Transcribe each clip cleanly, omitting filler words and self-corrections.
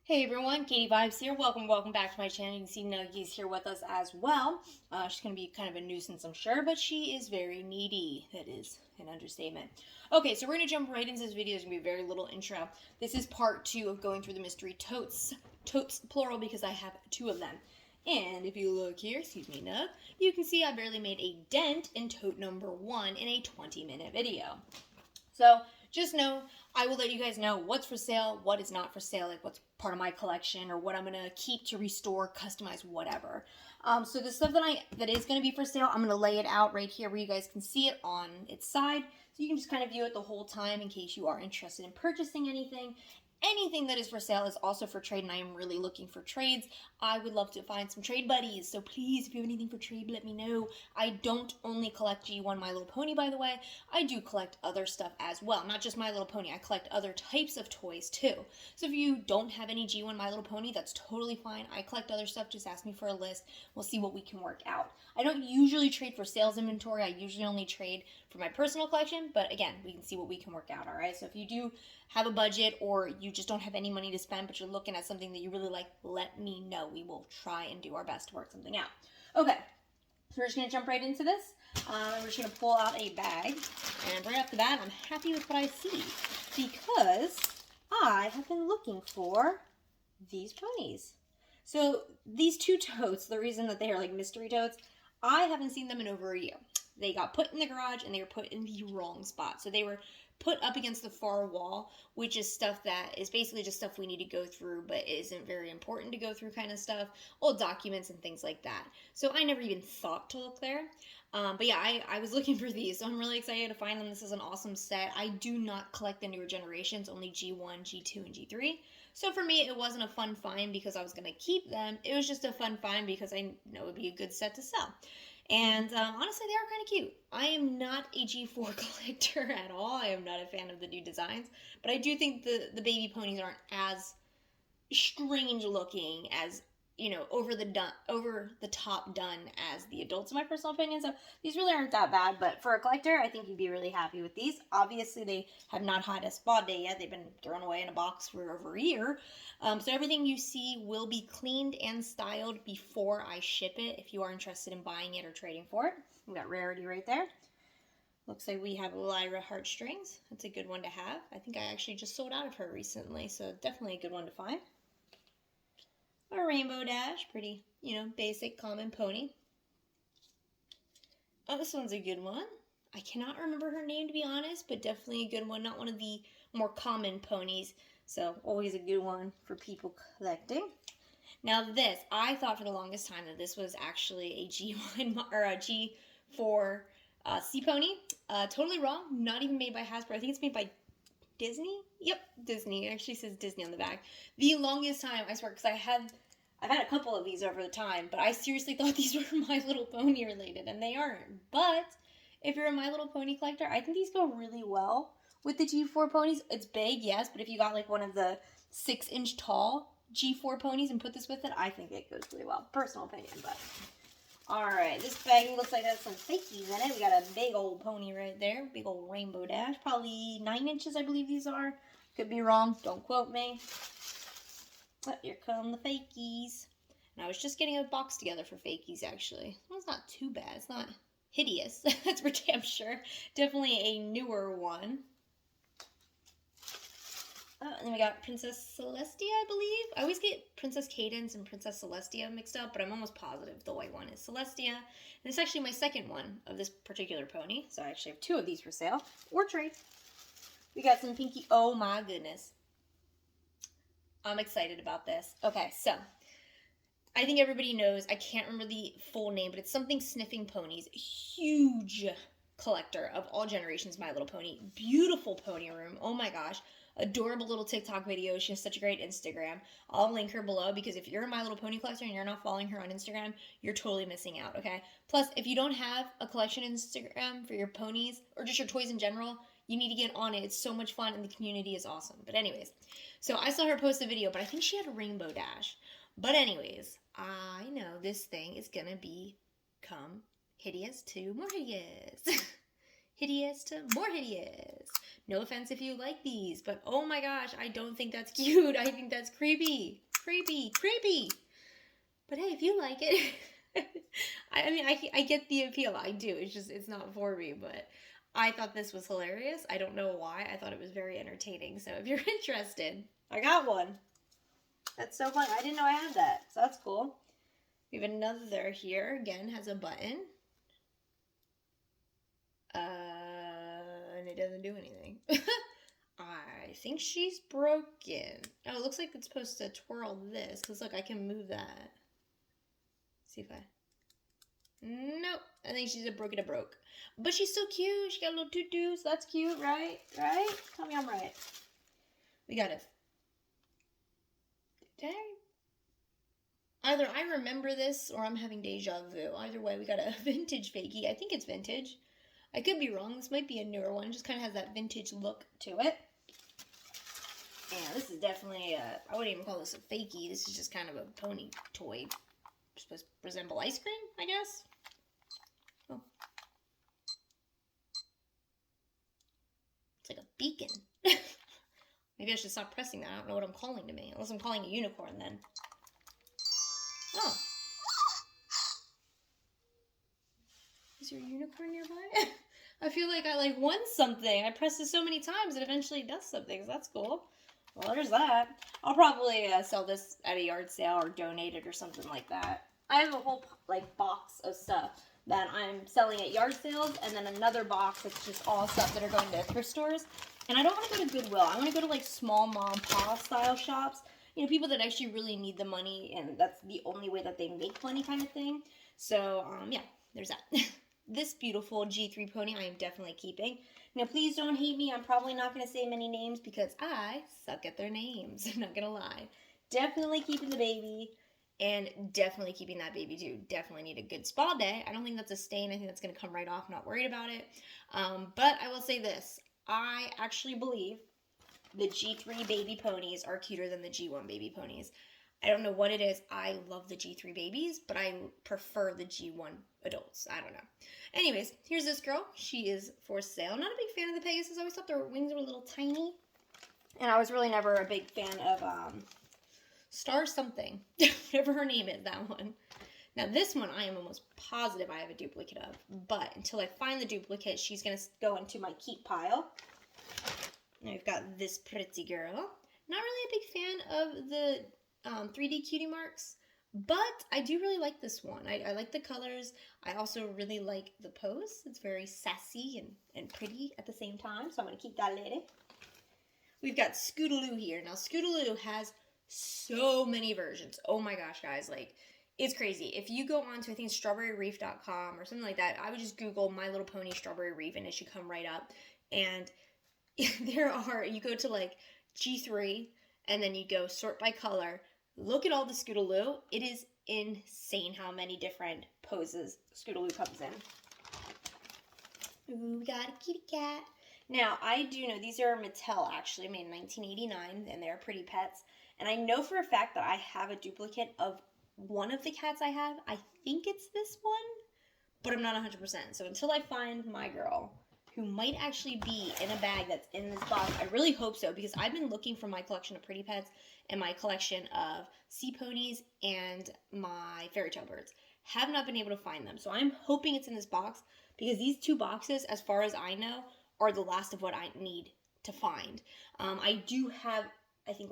Hey everyone, Katie Vibes here. Welcome back to my channel. You can see Nuggy's here with us as well. She's going to be kind of a nuisance, I'm sure, but she is very needy. That is an understatement. Okay, so we're going to jump right into this video. There's going to be a very little intro. This is part 2 of going through the mystery totes. Totes, plural, because I have 2 of them. And if you look here, excuse me, Nug, you can see I barely made a dent in tote number 1 in a 20-minute video. So just know, I will let you guys know what's for sale, what is not for sale, like what's part of my collection, or what I'm gonna keep to restore, customize, whatever. So the stuff that is gonna be for sale, I'm gonna lay it out right here where you guys can see it on its side, so you can just kind of view it the whole time in case you are interested in purchasing anything. Anything that is for sale is also for trade, and I am really looking for trades. I would love to find some trade buddies, so please, if you have anything for trade, let me know. I don't only collect G1 My Little Pony, by the way. I do collect other stuff as well, not just My Little Pony. I collect other types of toys too. So if you don't have any G1 My Little Pony, that's totally fine. I collect other stuff. Just ask me for a list. We'll see what we can work out. I don't usually trade for sales inventory. I usually only trade for my personal collection, but again, we can see what we can work out, all right? So if you do have a budget or you just don't have any money to spend, but you're looking at something that you really like, let me know. We will try and do our best to work something out. Okay, so we're just going to jump right into this. We're just going to pull out a bag, and right off the bat, I'm happy with what I see because I have been looking for these ponies. So these 2 totes, the reason that they are like mystery totes, I haven't seen them in over a year. They got put in the garage and they were put in the wrong spot. So they were put up against the far wall, which is stuff that is basically just stuff we need to go through, but isn't very important to go through kind of stuff, old documents and things like that. So I never even thought to look there. But yeah, I was looking for these, so I'm really excited to find them. This is an awesome set. I do not collect the newer generations, only G1, G2, and G3. So for me, it wasn't a fun find because I was going to keep them. It was just a fun find because I know it would be a good set to sell. And honestly, they are kind of cute. I am not a G4 collector at all. I am not a fan of the new designs. But I do think the baby ponies aren't as strange looking as, you know, over the top done as the adults, in my personal opinion. So these really aren't that bad. But for a collector, I think you'd be really happy with these. Obviously, they have not had a spa day yet. They've been thrown away in a box for over a year. So everything you see will be cleaned and styled before I ship it if you are interested in buying it or trading for it. We got Rarity right there. Looks like we have Lyra Heartstrings. That's a good one to have. I think I actually just sold out of her recently, so definitely a good one to find. A Rainbow Dash, pretty, you know, basic, common pony. Oh, this one's a good one. I cannot remember her name, to be honest, but definitely a good one. Not one of the more common ponies, so always a good one for people collecting. Now this, I thought for the longest time that this was actually a G1 or a G4 sea pony. Totally wrong. Not even made by Hasbro. I think it's made by Disney? Yep, Disney. It actually says Disney on the back. The longest time, I swear, because I've had a couple of these over the time, but I seriously thought these were My Little Pony related, and they aren't. But if you're a My Little Pony collector, I think these go really well with the G4 ponies. It's big, yes, but if you got like one of the 6-inch tall G4 ponies and put this with it, I think it goes really well. Personal opinion, but... Alright, this baggie looks like it has some fakies in it. We got a big old pony right there. Big old Rainbow Dash. Probably 9 inches, I believe these are. Could be wrong. Don't quote me. But here come the fakies. And I was just getting a box together for fakies, actually. Well, it's not too bad. It's not hideous. That's for damn sure. Definitely a newer one. And then we got Princess Celestia, I believe. I always get Princess Cadence and Princess Celestia mixed up, but I'm almost positive the white one is Celestia. And it's actually my second one of this particular pony. So I actually have 2 of these for sale or trade. We got some Pinky. Oh my goodness. I'm excited about this. Okay, so I think everybody knows, I can't remember the full name, but it's something Sniffing Ponies. Huge collector of all generations My Little Pony. Beautiful pony room. Oh my gosh. Adorable little TikTok video. She has such a great Instagram. I'll link her below because if you're a My Little Pony collector and you're not following her on Instagram, you're totally missing out, okay? Plus, if you don't have a collection Instagram for your ponies or just your toys in general, you need to get on it. It's so much fun and the community is awesome. But anyways, so I saw her post a video, but I think she had a Rainbow Dash. But anyways, I know this thing is going to become hideous to more hideous. hideous to more hideous. No offense if you like these, but oh my gosh, I don't think that's cute. I think that's creepy. Creepy, creepy. But hey, if you like it, I mean, I get the appeal. I do. It's just, it's not for me, but I thought this was hilarious. I don't know why. I thought it was very entertaining. So if you're interested, I got one. That's so fun. I didn't know I had that. So that's cool. We have another here. Again, has a button. And it doesn't do anything. I think she's broken. Oh, it looks like it's supposed to twirl this. Because look, I can move that. See if I... Nope. I think she's a broken a broke. But she's still cute. She got a little tutu, so that's cute, right? Right? Tell me I'm right. We got a... Dang. Either I remember this or I'm having deja vu. Either way, we got a vintage fakie. I think it's vintage. I could be wrong. This might be a newer one. It just kind of has that vintage look to it. And this is definitely I wouldn't even call this a fakie. This is just kind of a pony toy. Supposed to resemble ice cream, I guess. Oh. It's like a beacon. Maybe I should stop pressing that. I don't know what I'm calling to me. Unless I'm calling a unicorn then. Oh. Is your unicorn nearby? I feel like I won something. I pressed it so many times it eventually does something. So that's cool. Well, there's that. I'll probably sell this at a yard sale or donate it or something like that. I have a whole box of stuff that I'm selling at yard sales, and then another box that's just all stuff that are going to thrift stores. And I don't want to go to Goodwill. I want to go to small mom and pop style shops. You know, people that actually really need the money, and that's the only way that they make money kind of thing. So, yeah, there's that. This beautiful G3 pony I am definitely keeping. Now, please don't hate me. I'm probably not going to say many names because I suck at their names. I'm not going to lie. Definitely keeping the baby and definitely keeping that baby too. Definitely need a good spa day. I don't think that's a stain. I think that's going to come right off. Not worried about it. But I will say this. I actually believe the G3 baby ponies are cuter than the G1 baby ponies. I don't know what it is. I love the G3 babies, but I prefer the G1 adults. I don't know. Anyways, here's this girl. She is for sale. Not a big fan of the Pegasus. I always thought their wings were a little tiny. And I was really never a big fan of Star something. Whatever her name is, that one. Now this one I am almost positive I have a duplicate of. But until I find the duplicate, she's going to go into my keep pile. Now we've got this pretty girl. Not really a big fan of the 3D cutie marks, but I do really like this one. I like the colors. I also really like the pose. It's very sassy and pretty at the same time, so I'm going to keep that lady. We've got Scootaloo here. Now, Scootaloo has so many versions. Oh my gosh, guys. It's crazy. If you go on to, I think, strawberryreef.com or something like that, I would just Google My Little Pony Strawberry Reef, and it should come right up. And you go to, G3, and then you go sort by color. Look at all the Scootaloo. It is insane how many different poses Scootaloo comes in. Ooh, we got a kitty cat. Now, I do know these are Mattel, actually, made in 1989, and they're pretty pets. And I know for a fact that I have a duplicate of one of the cats I have. I think it's this one, but I'm not 100%. So until I find my girl, who might actually be in a bag that's in this box, I really hope so, because I've been looking for my collection of pretty pets and my collection of sea ponies and my fairy tale birds. Have not been able to find them. So I'm hoping it's in this box, because these two boxes, as far as I know, are the last of what I need to find. I do have, I think,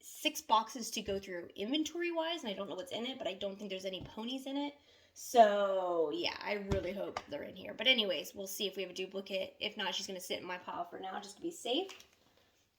6 boxes to go through inventory-wise, and I don't know what's in it, but I don't think there's any ponies in it. So, yeah, I really hope they're in here. But anyways, we'll see if we have a duplicate. If not, she's going to sit in my pile for now, just to be safe.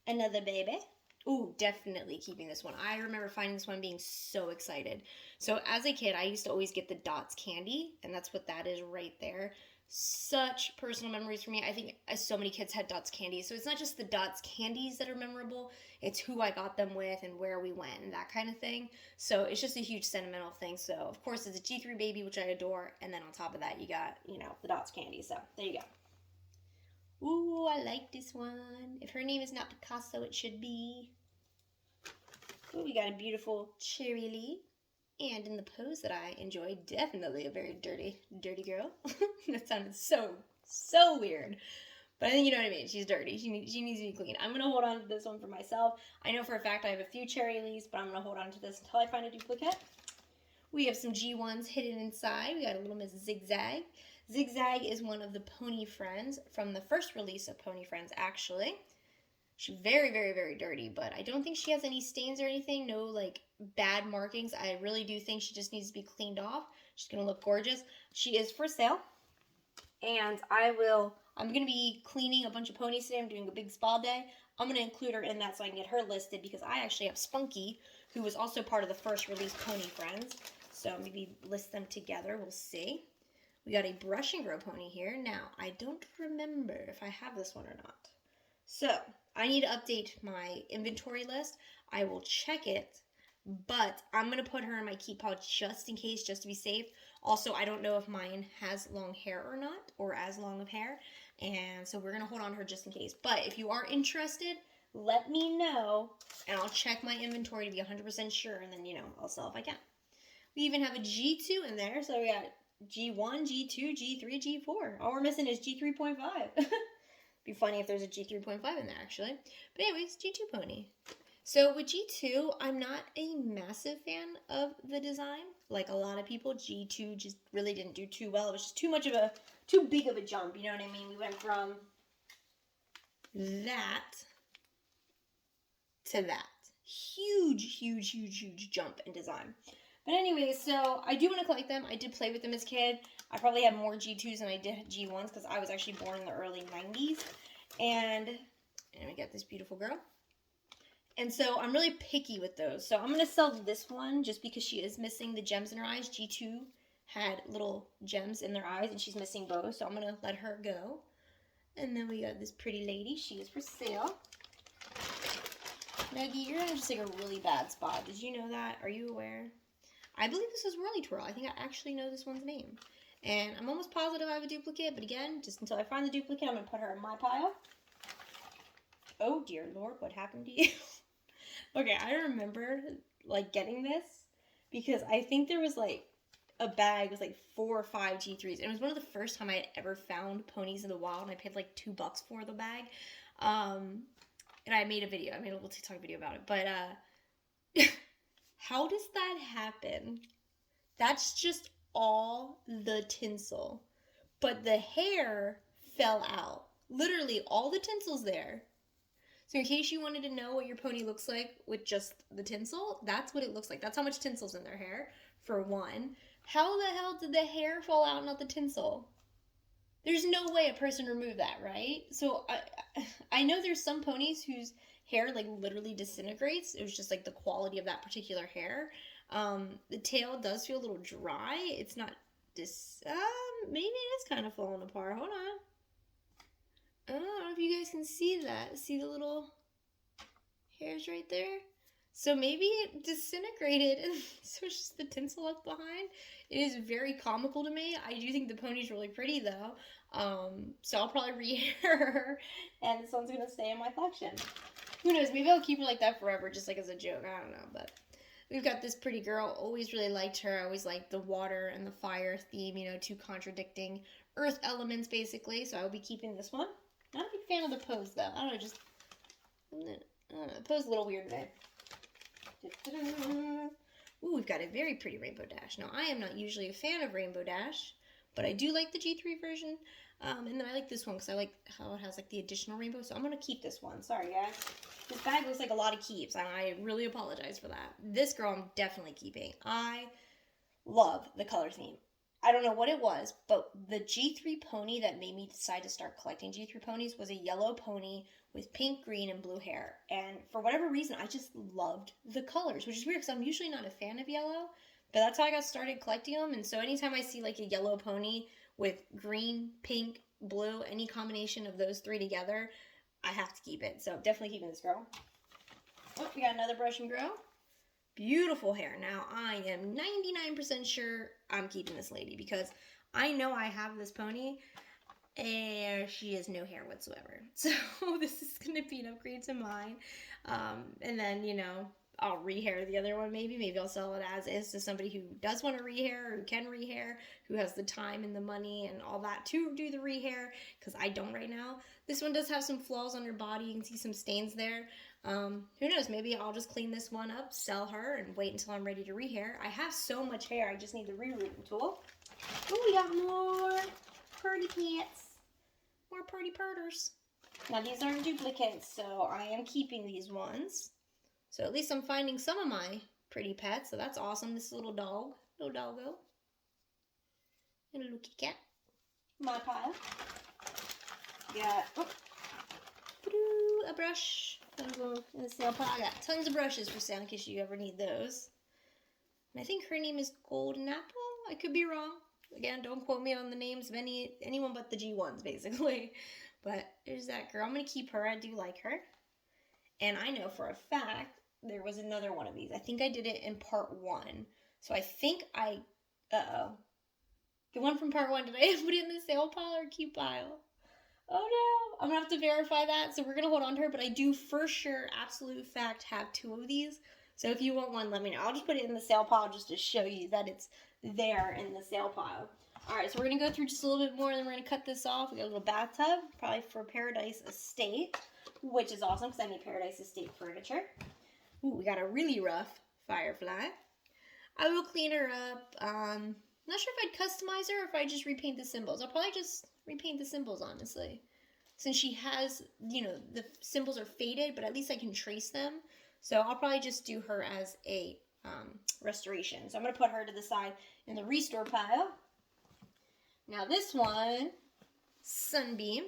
Another baby. Ooh, definitely keeping this one. I remember finding this one, being so excited. So, as a kid, I used to always get the Dots candy, and that's what that is right there. Such personal memories for me. I think so many kids had Dots candy. So, it's not just the Dots candies that are memorable. It's who I got them with and where we went and that kind of thing. So, it's just a huge sentimental thing. So, of course, it's a G3 baby, which I adore. And then on top of that, you got, the Dots candy. So, there you go. Ooh, I like this one. If her name is not Picasso, it should be. Ooh, we got a beautiful Cherry Lee. And in the pose that I enjoy, definitely a very dirty girl. That sounded so So weird. But I think you know what I mean. She's dirty. She needs to be clean. I'm going to hold on to this one for myself. I know for a fact I have a few cherry leaves, but I'm going to hold on to this until I find a duplicate. We have some G1s hidden inside. We got a little Miss Zigzag. Zigzag is one of the pony friends from the first release of Pony Friends, actually. She's very, very, very dirty, but I don't think she has any stains or anything. No, like, bad markings. I really do think she just needs to be cleaned off. She's going to look gorgeous. She is for sale. And I'm going to be cleaning a bunch of ponies today. I'm doing a big spa day. I'm going to include her in that so I can get her listed because I actually have Spunky, who was also part of the first release Pony Friends. So maybe list them together. We'll see. We got a brush and grow pony here. Now, I don't remember if I have this one or not. So, I need to update my inventory list. I will check it, but I'm going to put her in my keep pile just in case, just to be safe. Also, I don't know if mine has long hair or not, or as long of hair, and so we're going to hold on to her just in case. But if you are interested, let me know, and I'll check my inventory to be 100% sure, and then, I'll sell if I can. We even have a G2 in there, so we got G1, G2, G3, G4. All we're missing is G3.5. Be funny if there's a G3.5 in there, actually. But anyways, G2 pony. So with G2, I'm not a massive fan of the design. Like a lot of people, G2 just really didn't do too well. It was just too big of a jump, you know what I mean? We went from that to that. Huge, huge, huge, huge jump in design. But anyway, so I do want to collect them. I did play with them as a kid. I probably have more G2s than I did G1s because I was actually born in the early 90s. And we got this beautiful girl. And so I'm really picky with those. So I'm going to sell this one just because she is missing the gems in her eyes. G2 had little gems in their eyes and she's missing both. So I'm going to let her go. And then we got this pretty lady. She is for sale. Maggie, you're in just like a really bad spot. Did you know that? Are you aware? I believe this is Whirly Twirl. I think I actually know this one's name. And I'm almost positive I have a duplicate, but again, just until I find the duplicate, I'm going to put her in my pile. Oh, dear Lord, what happened to you? Okay, I remember, like, getting this because I think there was, like, a bag with, like, 4 or 5 G3s. And it was one of the first time I had ever found ponies in the wild, and I paid, like, $2 for the bag. And I made a video. I made a little TikTok video about it. But, how does that happen? That's just all the tinsel. But the hair fell out. Literally, all the tinsel's there. So in case you wanted to know what your pony looks like with just the tinsel, that's what it looks like. That's how much tinsel's in their hair, for one. How the hell did the hair fall out, not the tinsel? There's no way a person removed that, right? So I know there's some ponies whose hair like literally disintegrates. It was just like the quality of that particular hair. The tail does feel a little dry. It's not maybe it is kind of falling apart. Hold on. I don't know if you guys can see that. See the little hairs right there? So maybe it disintegrated and so it's just the tinsel left behind. It is very comical to me. I do think the pony's really pretty though. So I'll probably re-hair her and this one's going to stay in my collection. Who knows? Maybe I'll keep her like that forever just like as a joke. I don't know. But we've got this pretty girl. Always really liked her. I always liked the water and the fire theme, you know, two contradicting earth elements basically. So I will be keeping this one. Not a big fan of the pose, though. I don't know, just... the pose is a little weird today. Ooh, we've got a very pretty Rainbow Dash. Now, I am not usually a fan of Rainbow Dash, but I do like the G3 version. And then I like this one because I like how it has, like, the additional rainbow. So I'm going to keep this one. Sorry, guys. This bag looks like a lot of keeps, and I really apologize for that. This girl I'm definitely keeping. I love the color theme. I don't know what it was, but the G3 pony that made me decide to start collecting G3 ponies was a yellow pony with pink, green, and blue hair. And for whatever reason, I just loved the colors, which is weird because I'm usually not a fan of yellow, but that's how I got started collecting them. And so anytime I see like a yellow pony with green, pink, blue, any combination of those three together, I have to keep it. So definitely keeping this girl. Oh, we got another brush and grow. Beautiful hair. Now, I am 99% sure I'm keeping this lady because I know I have this pony and she has no hair whatsoever. So this is going to be an upgrade to mine. And then, you know, I'll rehair the other one maybe. Maybe I'll sell it as is to somebody who does want to rehair, who can rehair, who has the time and the money and all that to do the rehair, because I don't right now. This one does have some flaws on her body. You can see some stains there. Who knows? Maybe I'll just clean this one up, sell her, and wait until I'm ready to rehair. I have so much hair, I just need the rerooting tool. Oh, we got more purdy pants. More purdy purters. Now, these aren't duplicates, so I am keeping these ones. So at least I'm finding some of my pretty pets, so that's awesome. This little dog, little doggo, and a little kitty cat. My pile. Got a brush. In the sale pile. I got tons of brushes for sale in case you ever need those. And I think her name is Golden Apple. I could be wrong. Again, don't quote me on the names of anyone but the G1s, basically. But there's that girl. I'm going to keep her. I do like her. And I know for a fact there was another one of these. I think I did it in part 1. So I think uh-oh. The one from part 1, did I put it in the sale pile or keep pile? Oh no, I'm going to have to verify that. So we're going to hold on to her. But I do for sure, absolute fact, have 2 of these. So if you want one, let me know. I'll just put it in the sale pile just to show you that it's there in the sale pile. Alright, so we're going to go through just a little bit more, and then we're going to cut this off. We got a little bathtub, probably for Paradise Estate, which is awesome because I need Paradise Estate furniture. Ooh, we got a really rough Firefly. I will clean her up. Not sure if I'd customize her or if I just repaint the symbols. I'll probably just repaint the symbols, honestly. Since she has, you know, the symbols are faded, but at least I can trace them. So I'll probably just do her as a restoration. So I'm going to put her to the side in the restore pile. Now this one, Sunbeam,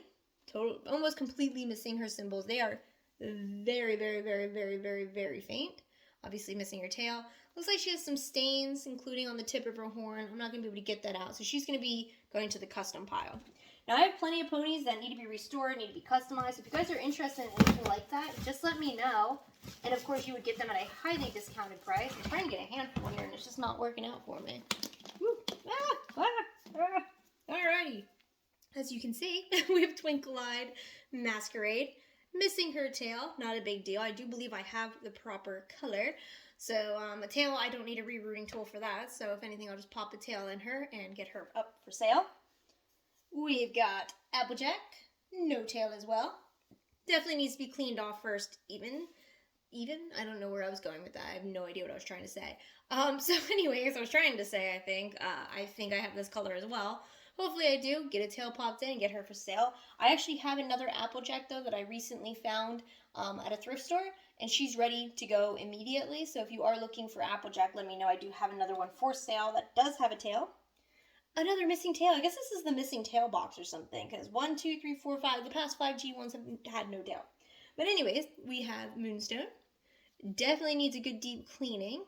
almost completely missing her symbols. They are very, very, very, very, very, very faint. Obviously missing her tail. Looks like she has some stains, including on the tip of her horn. I'm not going to be able to get that out. So she's going to be going to the custom pile. Now I have plenty of ponies that need to be restored, need to be customized. If you guys are interested in anything like that, just let me know. And of course you would get them at a highly discounted price. I'm trying to get a handful here and it's just not working out for me. Woo. Alrighty. As you can see, we have Twinkle-Eyed Masquerade. Missing her tail, not a big deal. I do believe I have the proper color. So a tail, I don't need a rerouting tool for that. So if anything, I'll just pop a tail in her and get her up for sale. We've got Applejack, no tail as well. Definitely needs to be cleaned off first, even. I don't know where I was going with that. I have no idea what I was trying to say. So anyways, I was trying to say, I think I have this color as well. Hopefully I do. Get a tail popped in and get her for sale. I actually have another Applejack, though, that I recently found at a thrift store. And she's ready to go immediately. So if you are looking for Applejack, let me know. I do have another one for sale that does have a tail. Another missing tail. I guess this is the missing tail box or something. Because 1, 2, 3, 4, 5. The past 5 G1s have had no tail. But anyways, we have Moonstone. Definitely needs a good deep cleaning.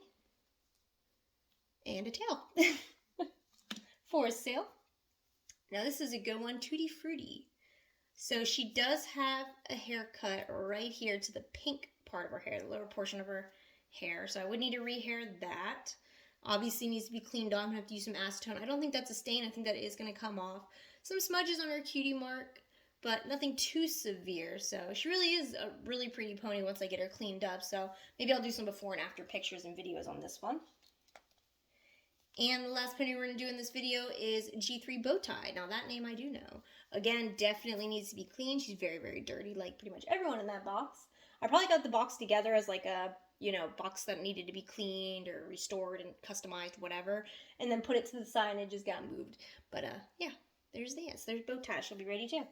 And a tail. For sale. Now this is a good one, Tutti Frutti. So she does have a haircut right here to the pink part of her hair, the lower portion of her hair. So I would need to rehair that. Obviously needs to be cleaned off. I'm going to have to use some acetone. I don't think that's a stain. I think that is going to come off. Some smudges on her cutie mark, but nothing too severe. So she really is a really pretty pony once I get her cleaned up. So maybe I'll do some before and after pictures and videos on this one. And the last pony we're going to do in this video is G3 Bowtie. Now that name I do know. Again, definitely needs to be clean. She's very, very dirty, like pretty much everyone in that box. I probably got the box together as like a, you know, box that needed to be cleaned or restored and customized, whatever. And then put it to the side and it just got moved. But yeah, there's this. There's Bowtie. She'll be ready too.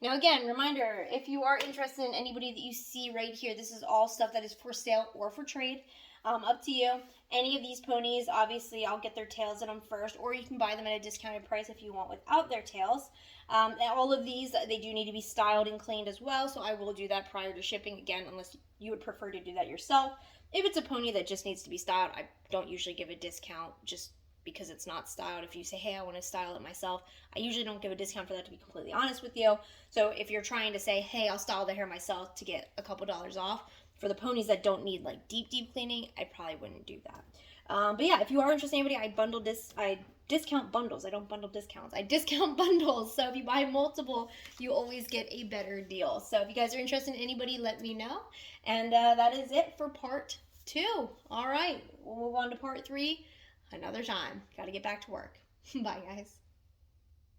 Now again, reminder, if you are interested in anybody that you see right here, this is all stuff that is for sale or for trade. Up to you. Any of these ponies, obviously, I'll get their tails in them first, or you can buy them at a discounted price if you want without their tails. All of these, they do need to be styled and cleaned as well, so I will do that prior to shipping, again, unless you would prefer to do that yourself. If it's a pony that just needs to be styled, I don't usually give a discount just because it's not styled. If you say, hey, I want to style it myself, I usually don't give a discount for that, to be completely honest with you. So if you're trying to say, hey, I'll style the hair myself to get a couple dollars off, for the ponies that don't need like deep cleaning, I probably wouldn't do that. But yeah, if you are interested in anybody, I discount bundles. I don't bundle discounts. I discount bundles. So if you buy multiple, you always get a better deal. So if you guys are interested in anybody, let me know. And that is it for part 2. All right, we'll move on to part 3 another time. Got to get back to work. Bye, guys.